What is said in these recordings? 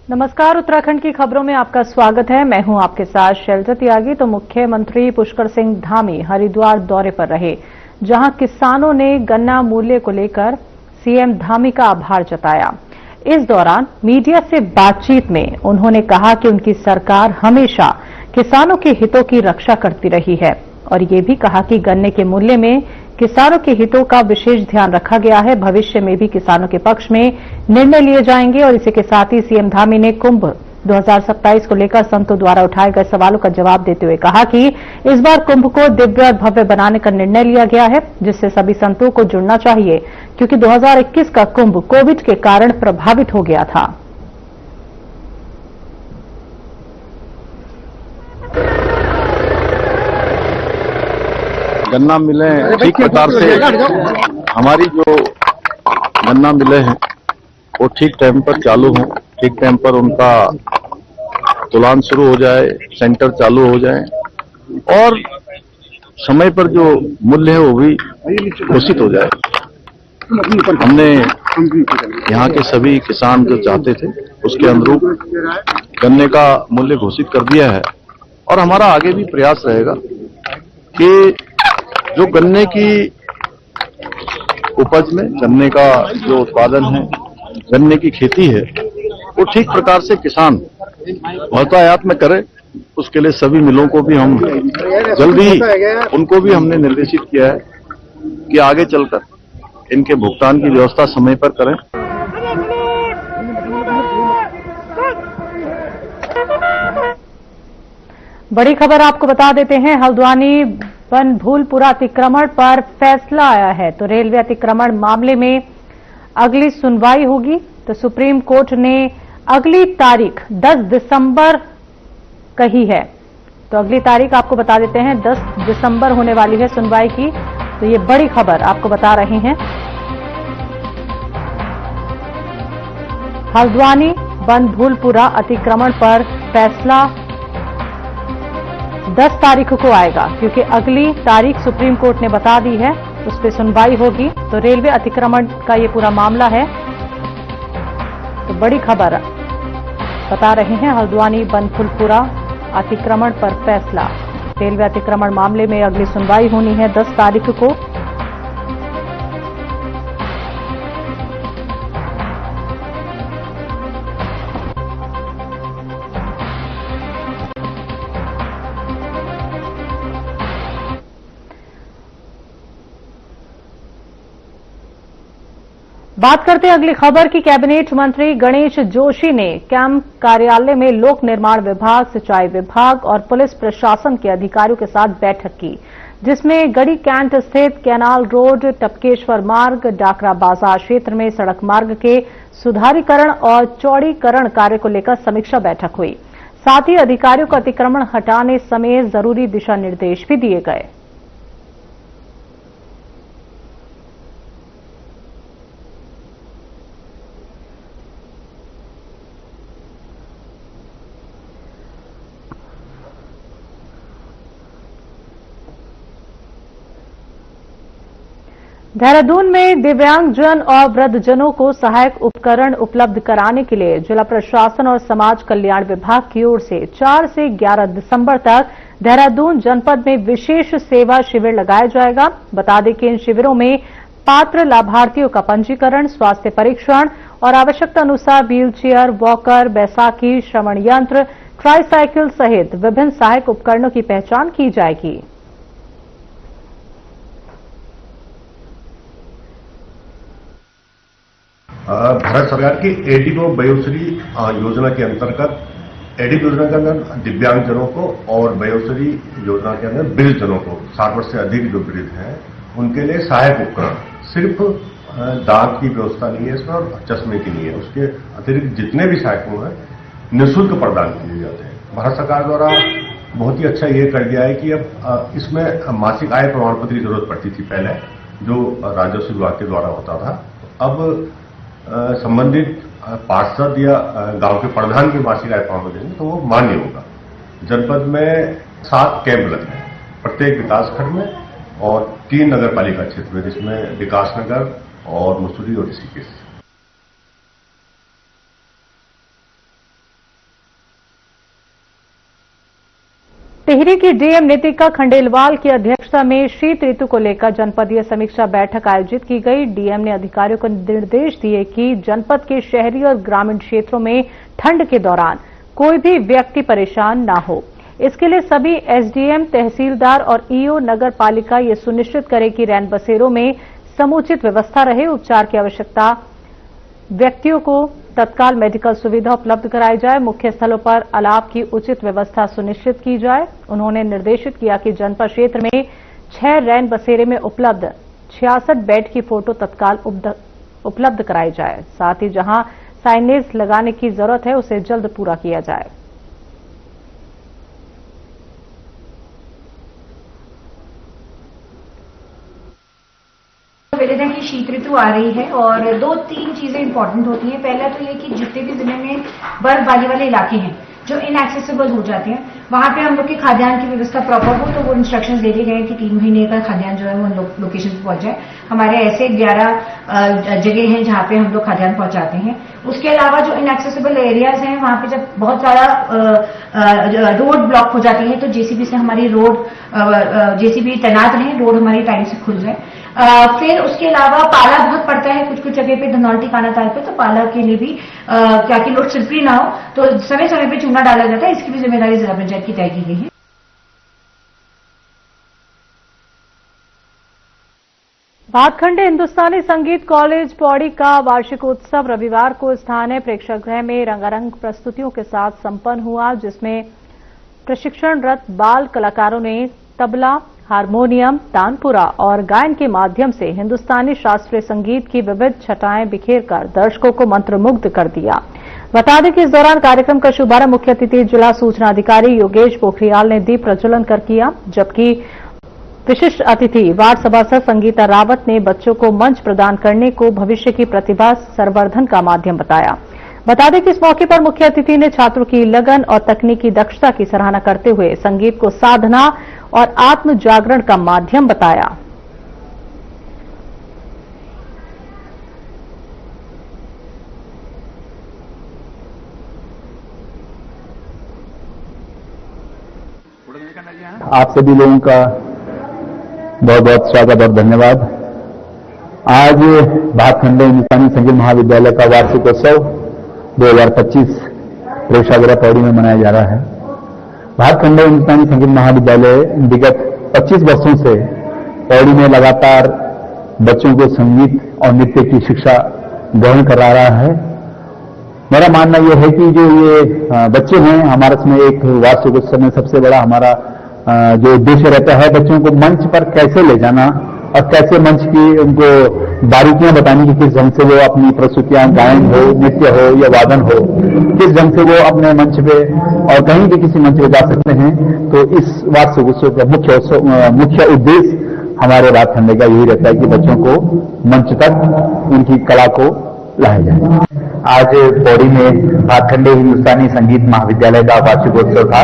नमस्कार, उत्तराखंड की खबरों में आपका स्वागत है। मैं हूं आपके साथ शैलजा त्यागी। तो मुख्यमंत्री पुष्कर सिंह धामी हरिद्वार दौरे पर रहे, जहां किसानों ने गन्ना मूल्य को लेकर सीएम धामी का आभार जताया। इस दौरान मीडिया से बातचीत में उन्होंने कहा कि उनकी सरकार हमेशा किसानों के हितों की रक्षा करती रही है और ये भी कहा कि गन्ने के मूल्य में किसानों के हितों का विशेष ध्यान रखा गया है। भविष्य में भी किसानों के पक्ष में निर्णय लिए जाएंगे। और इसी के साथ ही सीएम धामी ने कुंभ 2027 को लेकर संतों द्वारा उठाए गए सवालों का जवाब देते हुए कहा कि इस बार कुंभ को दिव्य और भव्य बनाने का निर्णय लिया गया है, जिससे सभी संतों को जुड़ना चाहिए, क्योंकि 2021 का कुंभ कोविड के कारण प्रभावित हो गया था। गन्ना मिलें ठीक प्रकार से, हमारी जो गन्ना मिले हैं वो ठीक टाइम पर चालू हों, ठीक टाइम पर उनका तुलान शुरू हो जाए, सेंटर चालू हो जाए और समय पर जो मूल्य है वो भी घोषित हो जाए। हमने यहाँ के सभी किसान जो चाहते थे उसके अनुरूप गन्ने का मूल्य घोषित कर दिया है और हमारा आगे भी प्रयास रहेगा कि जो गन्ने की उपज में, गन्ने का जो उत्पादन है, गन्ने की खेती है, वो ठीक प्रकार से किसान बहुतायात में करे। उसके लिए सभी मिलों को भी हम जल्दी उनको भी हमने निर्देशित किया है कि आगे चलकर इनके भुगतान की व्यवस्था समय पर करें। बड़ी खबर आपको बता देते हैं, हल्द्वानी बनभूलपुरा अतिक्रमण पर फैसला आया है। तो रेलवे अतिक्रमण मामले में अगली सुनवाई होगी। तो सुप्रीम कोर्ट ने अगली तारीख 10 दिसंबर कही है। तो अगली तारीख आपको बता देते हैं, 10 दिसंबर होने वाली है सुनवाई की। तो ये बड़ी खबर आपको बता रहे हैं। हल्द्वानी बनभूलपुरा अतिक्रमण पर फैसला 10 तारीख को आएगा, क्योंकि अगली तारीख सुप्रीम कोर्ट ने बता दी है, उस पर सुनवाई होगी। तो रेलवे अतिक्रमण का ये पूरा मामला है। तो बड़ी खबर बता रहे हैं, हल्द्वानी बनभूलपुरा अतिक्रमण पर फैसला। रेलवे अतिक्रमण मामले में अगली सुनवाई होनी है 10 तारीख को। बात करते हैं अगली खबर की। कैबिनेट मंत्री गणेश जोशी ने कैंप कार्यालय में लोक निर्माण विभाग, सिंचाई विभाग और पुलिस प्रशासन के अधिकारियों के साथ बैठक की, जिसमें गढ़ी कैंट स्थित कैनाल रोड, टपकेश्वर मार्ग, डाकरा बाजार क्षेत्र में सड़क मार्ग के सुधारीकरण और चौड़ीकरण कार्य को लेकर समीक्षा बैठक हुई। साथ ही अधिकारियों को अतिक्रमण हटाने समेत जरूरी दिशा निर्देश भी दिए गए। देहरादून में दिव्यांगजन और वृद्धजनों को सहायक उपकरण उपलब्ध कराने के लिए जिला प्रशासन और समाज कल्याण विभाग की ओर से 4 से 11 दिसंबर तक देहरादून जनपद में विशेष सेवा शिविर लगाया जाएगा। बता दें कि इन शिविरों में पात्र लाभार्थियों का पंजीकरण, स्वास्थ्य परीक्षण और आवश्यकता अनुसार व्हील चेयर, वॉकर, बैसाखी, श्रवण यंत्र, ट्राईसाइकिल सहित विभिन्न सहायक उपकरणों की पहचान की जाएगी। भारत सरकार की एडीबो वयोश्री योजना के अंतर्गत एडीबो योजना के अंदर दिव्यांगजनों को और वयोश्री योजना के अंदर वृद्धजनों को 60 वर्ष से अधिक जो वृद्ध हैं उनके लिए सहायक उपकरण, सिर्फ दांत की व्यवस्था नहीं है इसमें और चश्मे की नहीं है, उसके अतिरिक्त जितने भी सहायक हैं निःशुल्क प्रदान किए जाते हैं। भारत सरकार द्वारा बहुत ही अच्छा ये कर दिया है कि अब इसमें मासिक आय प्रमाण पत्र की जरूरत पड़ती थी पहले, जो राजस्व विभाग के द्वारा होता था। अब संबंधित पार्षद या गांव के प्रधान के मासिक आय प्रमाण पत्र देंगे तो वो मान्य होगा। जनपद में 7 कैंप लगे हैं प्रत्येक विकासखंड में और 3 नगर पालिका क्षेत्र में, जिसमें विकासनगर और मसूरी और ऋषिकेश। टिहरी की डीएम नीतिका खंडेलवाल की अध्यक्षता में शीत ऋतु को लेकर जनपदीय समीक्षा बैठक आयोजित की गई। डीएम ने अधिकारियों को निर्देश दिए कि जनपद के शहरी और ग्रामीण क्षेत्रों में ठंड के दौरान कोई भी व्यक्ति परेशान न हो। इसके लिए सभी एसडीएम, तहसीलदार और ईओ नगर पालिका ये सुनिश्चित करे कि रैन बसेरों में समुचित व्यवस्था रहे। उपचार की आवश्यकता व्यक्तियों को तत्काल मेडिकल सुविधा उपलब्ध कराई जाए। मुख्य स्थलों पर अलाव की उचित व्यवस्था सुनिश्चित की जाए। उन्होंने निर्देशित किया कि जनपद क्षेत्र में 6 रैन बसेरे में उपलब्ध 66 बेड की फोटो तत्काल उपलब्ध कराई जाए। साथ ही जहां साइनेज लगाने की जरूरत है उसे जल्द पूरा किया जाए। निवेदन की शीत ऋतु आ रही है और 2-3 चीजें इंपॉर्टेंट होती हैं। पहला तो ये कि जितने भी जिले में बर्फबारी वाले इलाके हैं जो इनएक्सेसिबल हो जाते हैं, वहां पे हम लोग की खाद्यान्न की व्यवस्था प्रॉपर हो, तो वो इंस्ट्रक्शंस दे दिए गए हैं कि 3 महीने का खाद्यान्न जो है वो लोकेशन पे पहुंच जाए। हमारे ऐसे 11 जगह हैं जहां पे हम लोग खाद्यान्न पहुंचाते हैं। उसके अलावा जो इनएक्सेसिबल एरियाज हैं वहां पे जब बहुत ज्यादा रोड ब्लॉक हो जाती है तो जेसीबी से हमारी जेसीबी तैनात रहे, रोड हमारी टाइम से खुल जाए। फिर उसके अलावा पाला बहुत पड़ता है कुछ जगह पे, धनौल्टी कानाताल पे, तो पाला के लिए भी ताकि लोग स्लिपरी ना हो तो समय समय पे चूना डाला जाता है। इसकी भी जिम्मेदारी जिला पंचायत की तय की गई है। भातखंडे हिंदुस्तानी संगीत कॉलेज पौड़ी का वार्षिक उत्सव रविवार को स्थानीय प्रेक्षागृह में रंगारंग प्रस्तुतियों के साथ संपन्न हुआ, जिसमें प्रशिक्षणरत बाल कलाकारों ने तबला, हारमोनियम, तानपुरा और गायन के माध्यम से हिंदुस्तानी शास्त्रीय संगीत की विविध छटाएं बिखेरकर दर्शकों को मंत्रमुग्ध कर दिया। बता दें कि इस दौरान कार्यक्रम का शुभारंभ मुख्य अतिथि जिला सूचना अधिकारी योगेश पोखरियाल ने दीप प्रज्वलन कर किया, जबकि विशिष्ट अतिथि वार्ड सभासद संगीता रावत ने बच्चों को मंच प्रदान करने को भविष्य की प्रतिभा संवर्धन का माध्यम बताया। बता दें कि इस मौके पर मुख्य अतिथि ने छात्रों की लगन और तकनीकी दक्षता की सराहना करते हुए संगीत को साधना और आत्म जागरण का माध्यम बताया। आप सभी लोगों का बहुत बहुत स्वागत और धन्यवाद। आज भातखंडे हिंदुस्तानी संगीत महाविद्यालय का वार्षिकोत्सव 2025 प्रेक्षागृह पौड़ी में मनाया जा रहा है। भातखंडे हिंदुस्तानी संगीत महाविद्यालय विगत 25 वर्षों से पौड़ी में लगातार बच्चों को संगीत और नृत्य की शिक्षा ग्रहण करा रहा है। मेरा मानना यह है कि जो ये बच्चे हैं, हमारे इसमें एक वार्षिक उत्सव में सबसे बड़ा हमारा जो उद्देश्य रहता है बच्चों को मंच पर कैसे ले जाना और कैसे मंच की उनको बारीकियां बताने की, किस ढंग से वो अपनी प्रस्तुतियां, गायन हो, नृत्य हो या वादन हो, किस ढंग से वो अपने मंच पे और कहीं भी किसी मंच पे जा सकते हैं। तो इस वार्षिक उत्सव का मुख्य उद्देश्य हमारे भातखंडे का यही रहता है कि बच्चों को मंच तक उनकी कला को लाया जाए। आज पौड़ी में भातखंडे हिंदुस्तानी संगीत महाविद्यालय का वार्षिकोत्सव था।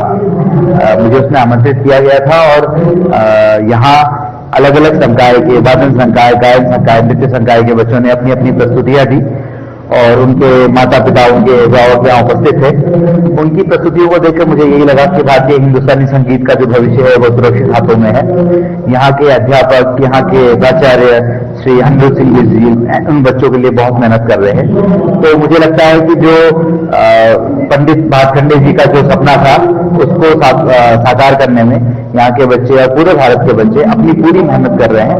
मुझे उसमें आमंत्रित किया गया था और यहाँ अलग अलग संकाय के, वादन संकाय, गायन संकाय, नृत्य संकाय के बच्चों ने अपनी अपनी प्रस्तुतियां दी और उनके माता पिता, उनके अभिभावक यहाँ उपस्थित थे। उनकी प्रस्तुतियों को देखकर मुझे यही लगा कि भारतीय हिंदुस्तानी संगीत का जो भविष्य है वो सुरक्षित हाथों में है। यहाँ के अध्यापक, यहाँ के प्राचार्य श्री अनिरुद्ध सिंह जी उन बच्चों के लिए बहुत मेहनत कर रहे हैं। तो मुझे लगता है कि जो पंडित भातखंडे जी का जो सपना था उसको साकार करने में यहाँ के बच्चे और पूरे भारत के बच्चे अपनी पूरी मेहनत कर रहे हैं,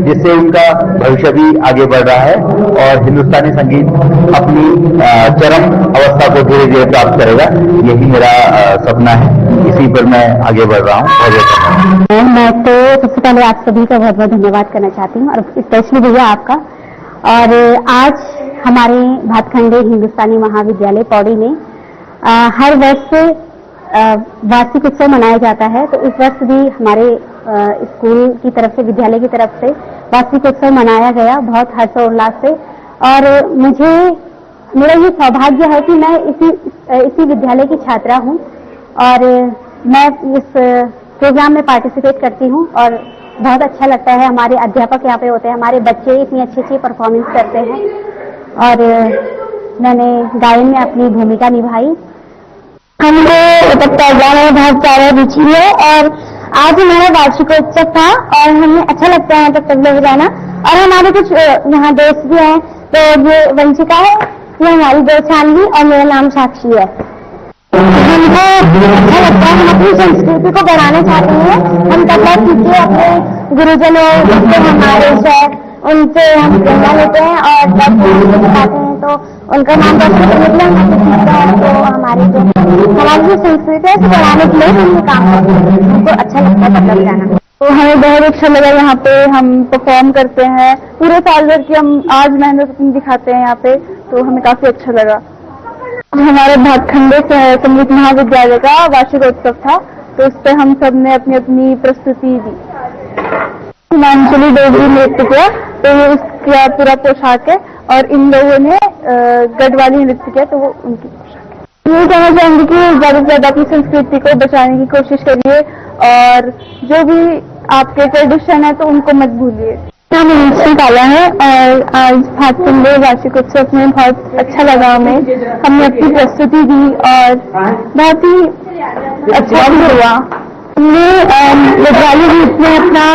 जिससे उनका भविष्य भी आगे बढ़ रहा है और हिंदुस्तानी संगीत अपनी चरम अवस्था को धीरे धीरे प्राप्त करेगा। यही मेरा सपना है, इसी पर मैं आगे बढ़ रहा हूँ। मैं तो सबसे पहले आप सभी का बहुत बहुत धन्यवाद करना चाहती हूँ और स्पेशली भैया आपका। और आज हमारे भातखंडे हिंदुस्तानी महाविद्यालय पौड़ी में हर वर्ष वार्षिक उत्सव मनाया जाता है, तो इस वर्ष भी हमारे स्कूल की तरफ से, विद्यालय की तरफ से वार्षिक उत्सव मनाया गया बहुत हर्षोल्लास से। और मेरा ये सौभाग्य है कि मैं इसी विद्यालय की छात्रा हूँ और मैं इस प्रोग्राम में पार्टिसिपेट करती हूँ और बहुत अच्छा लगता है। हमारे अध्यापक यहाँ पे होते हैं, हमारे बच्चे इतनी अच्छी परफॉर्मेंस करते हैं और मैंने गायन में अपनी भूमिका निभाई। हमको तबला में बहुत ज्यादा रुचि है और आज हमारा वार्षिकोत्सव था और हमें अच्छा लगता है तबला बजाना। और हमारे कुछ यहाँ दोस्त भी हैं, तो ये वंशिका है, ये हमारी दोस्त छानवी और मेरा नाम साक्षी है। हमको अच्छा लगता है, हम अपनी संस्कृति को बढ़ाना चाहते हैं। हम तबला सीख के अपने गुरुजनों जिससे हमारे सर उनसे हम प्रेरणा लेते हैं और जब वो सिखाते हैं तो उनका नाम रोशन करने के लिए हम सीखते हैं। तो हमारी जो संस्कृति है उसे बढ़ाने के लिए हम ये काम करते हैं। हमको अच्छा लगता है तबला बजाना। तो हमें बहुत अच्छा लगा, यहाँ पे हम परफॉर्म करते हैं पूरे साल भर की, हम आज मेहनत अपनी दिखाते हैं यहाँ पे, तो हमें काफी अच्छा लगा। हमारे भातखंडे संगीत महाविद्यालय का वार्षिकोत्सव था, तो उस पर हम सब ने अपनी अपनी प्रस्तुति दी। हिमांचली डोगरी नृत्य किया, तो ये उसका पूरा पोशाक है, और इन लोगों ने गढ़वाली नृत्य किया, तो वो उनकी पोशाक है। ये कहना चाहूंगी कि ज्यादा से ज्यादा अपनी संस्कृति को बचाने की कोशिश करिए और जो भी आपके ट्रेडिशन है तो उनको मत भूलिए। हम निकाला है और आज भातखंडे वार्षिकोत्सव में बहुत अच्छा लगा हमें। हमने अपनी प्रस्तुति दी और बहुत ही अच्छा हुआ। हमने गढ़वाली गीत में अपना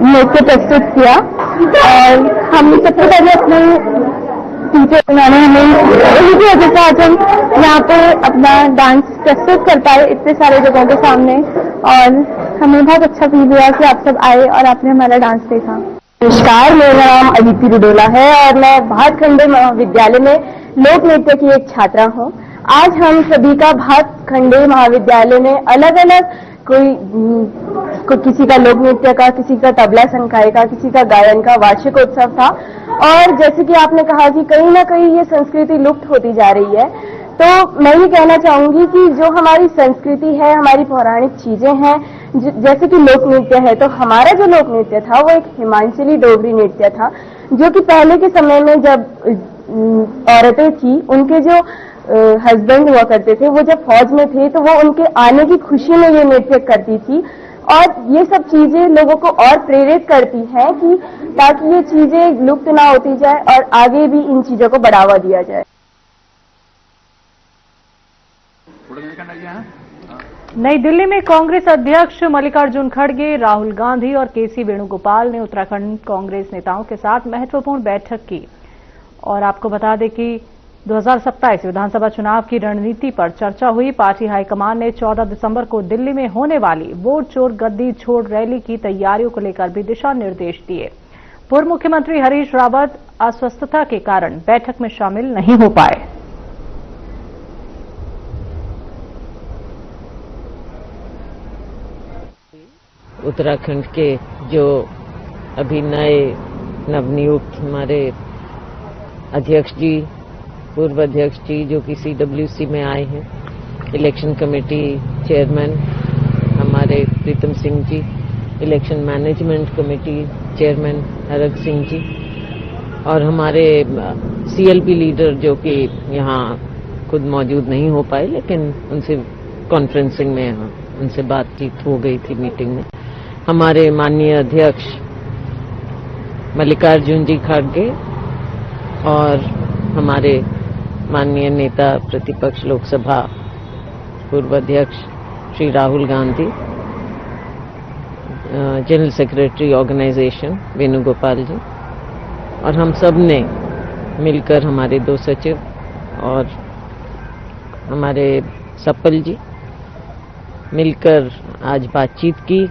नृत्य प्रस्तुत किया और हम सबसे पहले अपने टीचर उन्होंने हमें इसी की वजह से आज हम यहाँ पे अपना डांस प्रस्तुत कर पाए इतने सारे जगहों के सामने, और हमें बहुत अच्छा फील हुआ कि आप सब आए और आपने हमारा डांस देखा। नमस्कार, मेरा नाम अदिति रुडोला है और मैं भातखंडे महाविद्यालय में लोक नृत्य की एक छात्रा हूँ। आज हम सभी का भातखंडे महाविद्यालय में अलग अलग कोई किसी का लोक नृत्य का, किसी का तबला संकाय का, किसी का गायन का वार्षिकोत्सव था। और जैसे कि आपने कहा कि कहीं ना कहीं ये संस्कृति लुप्त होती जा रही है, तो मैं ये कहना चाहूंगी कि जो हमारी संस्कृति है, हमारी पौराणिक चीजें हैं, जैसे कि लोक नृत्य है, तो हमारा जो लोक नृत्य था वो एक हिमांचली डोगरी नृत्य था, जो कि पहले के समय में जब औरतें थी, उनके जो हस्बैंड हुआ करते थे, वो जब फौज में थे तो वो उनके आने की खुशी में ये नृत्य करती थी। और ये सब चीजें लोगों को और प्रेरित करती हैं कि ताकि ये चीजें लुप्त ना होती जाए और आगे भी इन चीजों को बढ़ावा दिया जाए। नई दिल्ली में कांग्रेस अध्यक्ष मल्लिकार्जुन खड़गे, राहुल गांधी और केसी वेणुगोपाल ने उत्तराखंड कांग्रेस नेताओं के साथ महत्वपूर्ण बैठक की। और आपको बता दें कि 2027 विधानसभा चुनाव की रणनीति पर चर्चा हुई। पार्टी हाईकमान ने 14 दिसंबर को दिल्ली में होने वाली वोट चोर गद्दी छोड़ रैली की तैयारियों को लेकर भी दिशा निर्देश दिए। पूर्व मुख्यमंत्री हरीश रावत अस्वस्थता के कारण बैठक में शामिल नहीं हो पाए। उत्तराखंड के जो अभी नए नवनियुक्त हमारे अध्यक्ष जी, पूर्व अध्यक्ष जी जो कि CWC में आए हैं, इलेक्शन कमेटी चेयरमैन हमारे Pritam Singh ji, election management committee chairman Harak Singh ji, और हमारे CLP लीडर जो कि यहाँ खुद मौजूद नहीं हो पाए, लेकिन उनसे कॉन्फ्रेंसिंग में यहाँ उनसे बातचीत हो गई थी मीटिंग में। हमारे माननीय अध्यक्ष मल्लिकार्जुन जी खड़गे और हमारे माननीय नेता प्रतिपक्ष लोकसभा पूर्व अध्यक्ष Shri Rahul Gandhi, general secretary organisation Venugopal ji, और हम सब ने मिलकर, हमारे 2 सचिव और हमारे सप्पल जी मिलकर आज बातचीत की।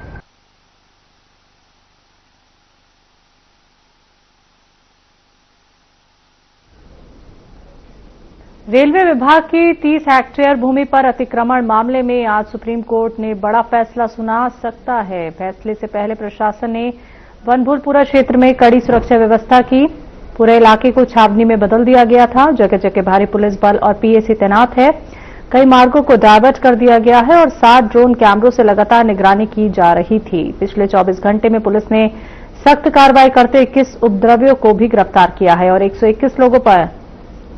रेलवे विभाग की 30 हेक्टेयर भूमि पर अतिक्रमण मामले में आज सुप्रीम कोर्ट ने बड़ा फैसला सुना सकता है। फैसले से पहले प्रशासन ने वनभूलपुरा क्षेत्र में कड़ी सुरक्षा व्यवस्था की। पूरे इलाके को छावनी में बदल दिया गया था। जगह जगह भारी पुलिस बल और PAC तैनात है। कई मार्गों को डायवर्ट कर दिया गया है और 7 ड्रोन कैमरों से लगातार निगरानी की जा रही थी। पिछले 24 घंटे में पुलिस ने सख्त कार्रवाई करते 21 उपद्रवियों को भी गिरफ्तार किया है और 121 लोगों पर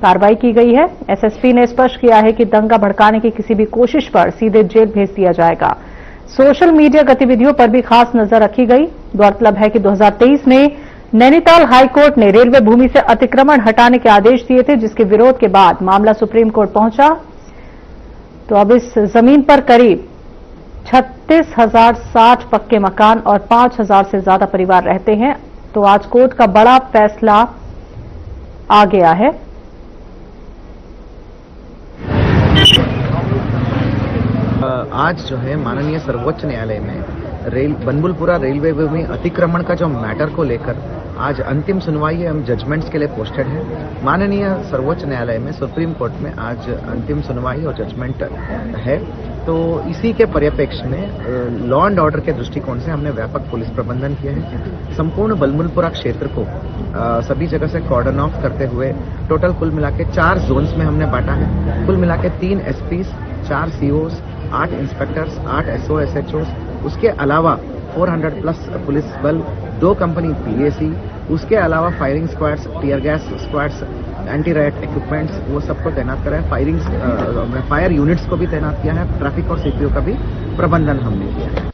कार्रवाई की गई है। SSP ने स्पष्ट किया है कि दंगा भड़काने की किसी भी कोशिश पर सीधे जेल भेज दिया जाएगा। सोशल मीडिया गतिविधियों पर भी खास नजर रखी गई। गौरतलब है कि 2023 में नैनीताल हाईकोर्ट ने रेलवे भूमि से अतिक्रमण हटाने के आदेश दिए थे, जिसके विरोध के बाद मामला सुप्रीम कोर्ट पहुंचा। तो अब इस जमीन पर करीब 36,060 पक्के मकान और 5,000 से ज्यादा परिवार रहते हैं। तो आज कोर्ट का बड़ा फैसला आ गया है। आज जो है माननीय सर्वोच्च न्यायालय में बनबुलपुरा रेलवे भूमि अतिक्रमण का जो मैटर को लेकर आज अंतिम सुनवाई एवं जजमेंट्स के लिए पोस्टेड है। माननीय सर्वोच्च न्यायालय में सुप्रीम कोर्ट में आज अंतिम सुनवाई और जजमेंट है। तो इसी के परिप्रेक्ष्य में लॉ एंड ऑर्डर के दृष्टिकोण से हमने व्यापक पुलिस प्रबंधन किए हैं। संपूर्ण बनबुलपुरा क्षेत्र को सभी जगह से कॉर्डन ऑफ करते हुए टोटल कुल मिला के 4 जोन्स में हमने बांटा है। कुल मिला के 3 एसपीज, 4 सीओस, 8 इंस्पेक्टर्स, 8 एसओ एसएचओस, उसके अलावा 400 प्लस पुलिस बल, 2 कंपनी पीएसी, उसके अलावा firing squads, tear gas squads, anti riot equipments, वो सबको तैनात करा है। फायर यूनिट्स को भी तैनात किया है। ट्रैफिक और सीपीओ का भी प्रबंधन हमने किया है।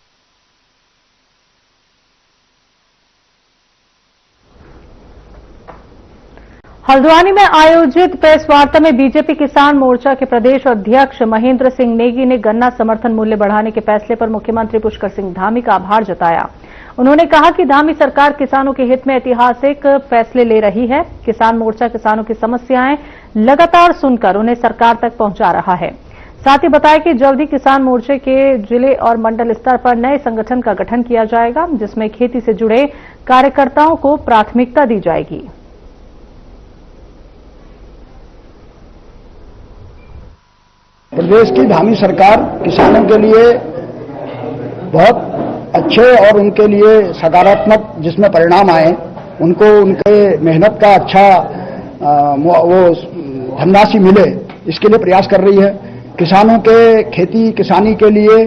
हल्द्वानी में आयोजित प्रेस वार्ता में बीजेपी किसान मोर्चा के प्रदेश अध्यक्ष महेंद्र सिंह नेगी ने गन्ना समर्थन मूल्य बढ़ाने के फैसले पर मुख्यमंत्री पुष्कर सिंह धामी का आभार जताया। उन्होंने कहा कि धामी सरकार किसानों के हित में ऐतिहासिक फैसले ले रही है। किसान मोर्चा किसानों की समस्याएं लगातार सुनकर उन्हें सरकार तक पहुंचा रहा है। साथ ही बताया कि जल्द ही किसान मोर्चे के जिले और मंडल स्तर पर नए संगठन का गठन किया जाएगा, जिसमें खेती से जुड़े कार्यकर्ताओं को प्राथमिकता दी जाएगी। प्रदेश की धामी सरकार किसानों के लिए बहुत अच्छे और उनके लिए सकारात्मक जिसमें परिणाम आए, उनको उनके मेहनत का अच्छा वो धनराशि मिले, इसके लिए प्रयास कर रही है। किसानों के खेती किसानी के लिए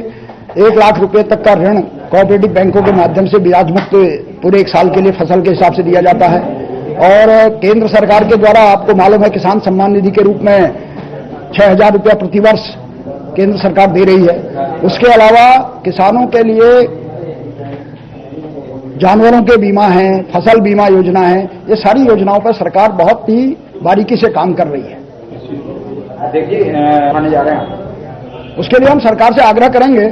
1 लाख रुपए तक का ऋण कोऑपरेटिव बैंकों के माध्यम से ब्याज मुक्त पूरे 1 साल के लिए फसल के हिसाब से दिया जाता है। और केंद्र सरकार के द्वारा आपको मालूम है किसान सम्मान निधि के रूप में 6,000 रुपया प्रतिवर्ष केंद्र सरकार दे रही है। उसके अलावा किसानों के लिए जानवरों के बीमा है, फसल बीमा योजना है, ये सारी योजनाओं पर सरकार बहुत ही बारीकी से काम कर रही है। देखिए माने जा रहे हैं, उसके लिए हम सरकार से आग्रह करेंगे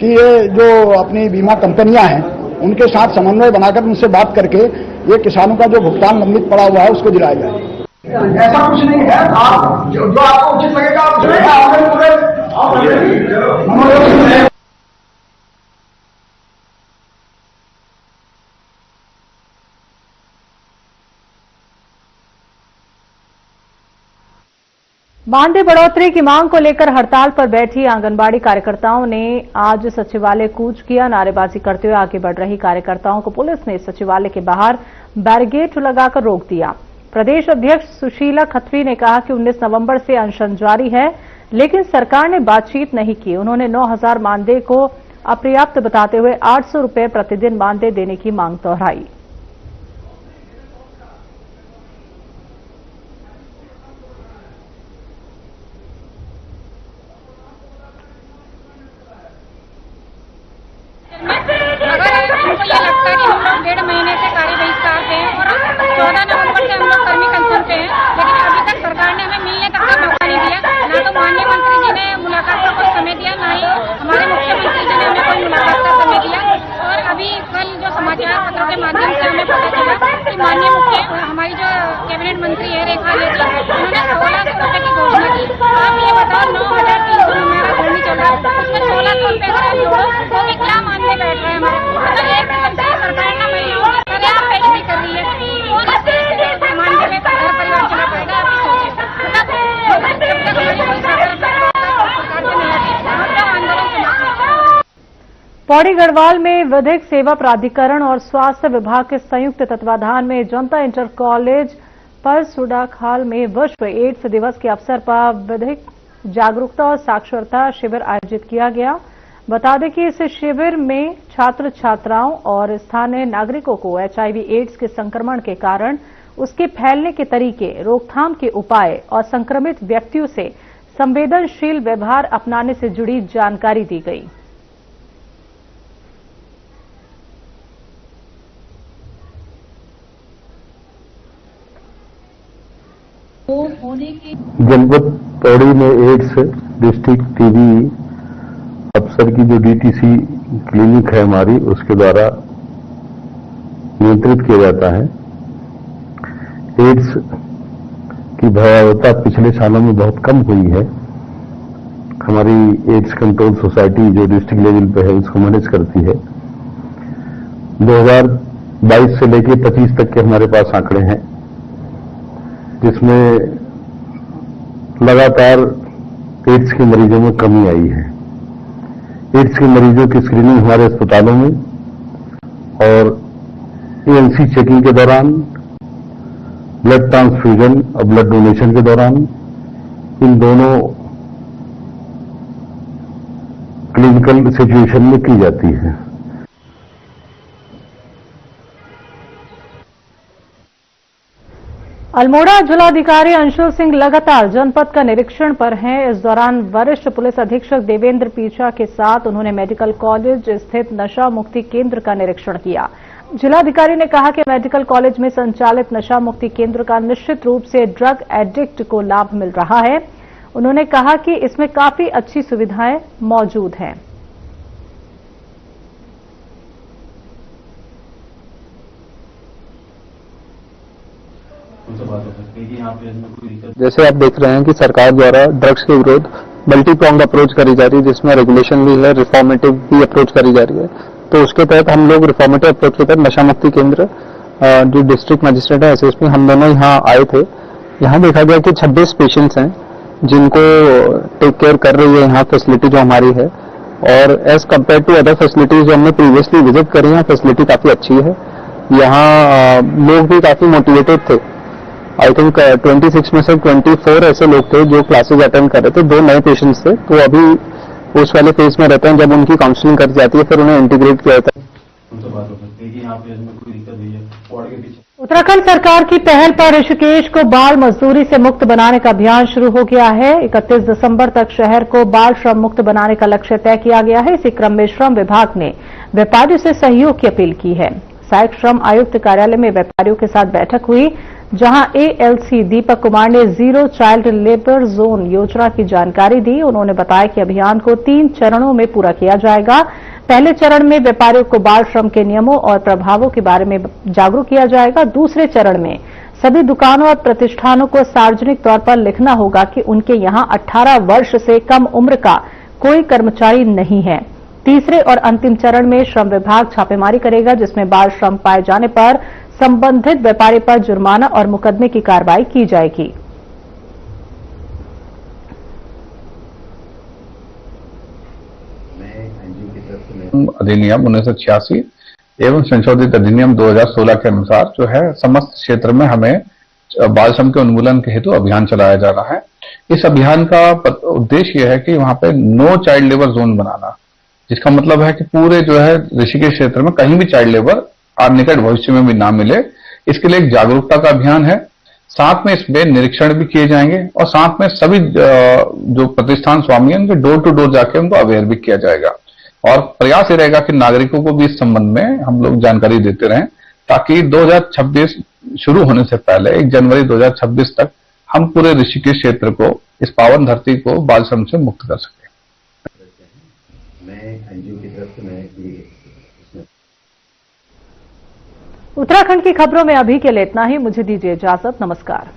कि ये जो अपनी बीमा कंपनियां हैं उनके साथ समन्वय बनाकर उनसे बात करके ये किसानों का जो भुगतान लंबित पड़ा हुआ है उसको दिलाया जाए। ऐसा कुछ नहीं है, आप जो आपको उचित लगेगा आप मानदेय बढ़ोतरी की मांग को लेकर हड़ताल पर बैठी आंगनबाड़ी कार्यकर्ताओं ने आज सचिवालय कूच किया। नारेबाजी करते हुए आगे बढ़ रही कार्यकर्ताओं को पुलिस ने सचिवालय के बाहर बैरिकेड लगाकर रोक दिया। प्रदेश अध्यक्ष सुशीला खत्री ने कहा कि 19 नवंबर से अनशन जारी है, लेकिन सरकार ने बातचीत नहीं की। उन्होंने 9,000 मानदेय को अपर्याप्त बताते हुए 800 रुपये प्रतिदिन मानदेय देने की मांग दोहराई। माननीय मुख्य हमारी जो कैबिनेट मंत्री है रेखा लेती, उन्होंने 1600 रुपए की घोषणा की। आप ये बताओ 9,300 मेरा घूमनी चल रहा है, उसमें 1600 रुपए का जोड़ो तो भी क्या मानने बैठ रहे हैं हमारे। मतलब एक किस्म से सरकार ना महिलाओं की तरह आप बेइज्जती कर रही है और इस मानदेय में घर परिवार चला पाएगा। आप ही सोचिए, जब तक हमारी कोई सरकार के नहीं आंदोलन समाप्त। पौड़ी गढ़वाल में विधिक सेवा प्राधिकरण और स्वास्थ्य विभाग के संयुक्त तत्वाधान में जनता इंटर कॉलेज पर सुडाखाल में विश्व एड्स दिवस के अवसर पर विधिक जागरूकता और साक्षरता शिविर आयोजित किया गया। बता दें कि इस शिविर में छात्र छात्राओं और स्थानीय नागरिकों को HIV एड्स के संक्रमण के कारण, उसके फैलने के तरीके, रोकथाम के उपाय और संक्रमित व्यक्तियों से संवेदनशील व्यवहार अपनाने से जुड़ी जानकारी दी गई। जनपद पौड़ी में एड्स डिस्ट्रिक्ट टीबी अफसर की जो डीटीसी क्लिनिक है हमारी, उसके द्वारा नियंत्रित किया जाता है। एड्स की भयावहता पिछले सालों में बहुत कम हुई है। हमारी एड्स कंट्रोल सोसाइटी जो डिस्ट्रिक्ट लेवल पे है उसको मैनेज करती है। 2022 से लेकर 25 तक के हमारे पास आंकड़े हैं, जिसमें लगातार एड्स के मरीजों में कमी आई है। एड्स के मरीजों की स्क्रीनिंग हमारे अस्पतालों में और एएनसी चेकिंग के दौरान, ब्लड ट्रांसफ्यूजन और ब्लड डोनेशन के दौरान, इन दोनों क्लिनिकल सिचुएशन में की जाती है। अल्मोड़ा जिलाधिकारी अंशुल सिंह लगातार जनपद का निरीक्षण पर हैं। इस दौरान वरिष्ठ पुलिस अधीक्षक देवेंद्र पीछा के साथ उन्होंने मेडिकल कॉलेज स्थित नशा मुक्ति केंद्र का निरीक्षण किया। जिलाधिकारी ने कहा कि मेडिकल कॉलेज में संचालित नशा मुक्ति केंद्र का निश्चित रूप से ड्रग एडिक्ट को लाभ मिल रहा है। उन्होंने कहा कि इसमें काफी अच्छी सुविधाएं मौजूद हैं। जैसे आप देख रहे हैं कि सरकार द्वारा ड्रग्स के विरोध मल्टी प्रोंग अप्रोच करी जा रही है, जिसमें रेगुलेशन भी है, रिफॉर्मेटिव भी अप्रोच करी जा रही है। तो उसके तहत हम लोग रिफॉर्मेटिव अप्रोच के तहत नशा मुक्ति केंद्र जो डिस्ट्रिक्ट मजिस्ट्रेट है एसएसपी, हम दोनों यहाँ आए थे। यहाँ देखा गया कि 26 पेशेंट्स हैं जिनको टेक केयर कर रही है यहाँ फैसिलिटी जो हमारी है, और as compare to other facilities जो हमने प्रीवियसली विजिट करी हैं, फैसिलिटी काफी अच्छी है। यहाँ लोग भी काफी मोटिवेटेड थे। आई थिंक 26 में से 24 ऐसे लोग थे जो क्लासेज अटेंड कर रहे थे। 2 नए पेशेंट्स थे, तो अभी उस वाले फेज में रहते हैं जब उनकी काउंसलिंग कर जाती है, फिर उन्हें इंटीग्रेट किया जाता है। उत्तराखंड सरकार की पहल पर ऋषिकेश को बाल मजदूरी से मुक्त बनाने का अभियान शुरू हो गया है। 31 दिसंबर तक शहर को बाल श्रम मुक्त बनाने का लक्ष्य तय किया गया है। इसी क्रम में श्रम विभाग ने व्यापारियों से सहयोग की अपील की है। सहायक श्रम आयुक्त कार्यालय में व्यापारियों के साथ बैठक हुई, जहां एएलसी दीपक कुमार ने जीरो चाइल्ड लेबर जोन योजना की जानकारी दी। उन्होंने बताया कि अभियान को 3 चरणों में पूरा किया जाएगा। पहले चरण में व्यापारियों को बाल श्रम के नियमों और प्रभावों के बारे में जागरूक किया जाएगा। दूसरे चरण में सभी दुकानों और प्रतिष्ठानों को सार्वजनिक तौर पर लिखना होगा कि उनके यहां 18 वर्ष से कम उम्र का कोई कर्मचारी नहीं है। तीसरे और अंतिम चरण में श्रम विभाग छापेमारी करेगा, जिसमें बाल श्रम पाए जाने पर संबंधित व्यापारी पर जुर्माना और मुकदमे की कार्रवाई की जाएगी। अधिनियम 1986 एवं संशोधित अधिनियम 2016 के अनुसार जो है समस्त क्षेत्र में हमें बाल श्रम के उन्मूलन के हेतु अभियान चलाया जा रहा है। इस अभियान का उद्देश्य यह है कि वहां पे नो चाइल्ड लेबर जोन बनाना, जिसका मतलब है कि पूरे जो है ऋषिकेश क्षेत्र में कहीं भी चाइल्ड लेबर निकट भविष्य में भी ना मिले। इसके लिए एक जागरूकता का अभियान है। साथ में इसमें निरीक्षण भी किए जाएंगे और साथ में सभी जो प्रतिष्ठान स्वामी हैं उनके डोर टू डोर जाके उनको अवेयर भी किया जाएगा। और प्रयास ये रहेगा कि नागरिकों को भी इस संबंध में हम लोग जानकारी देते रहें, ताकि 2026 शुरू होने से पहले 1 जनवरी 2026 तक हम पूरे ऋषिकेश क्षेत्र को, इस पावन धरती को बाल श्रम से मुक्त कर सकें। उत्तराखंड की खबरों में अभी के लिए इतना ही। मुझे दीजिए इजाजत। नमस्कार।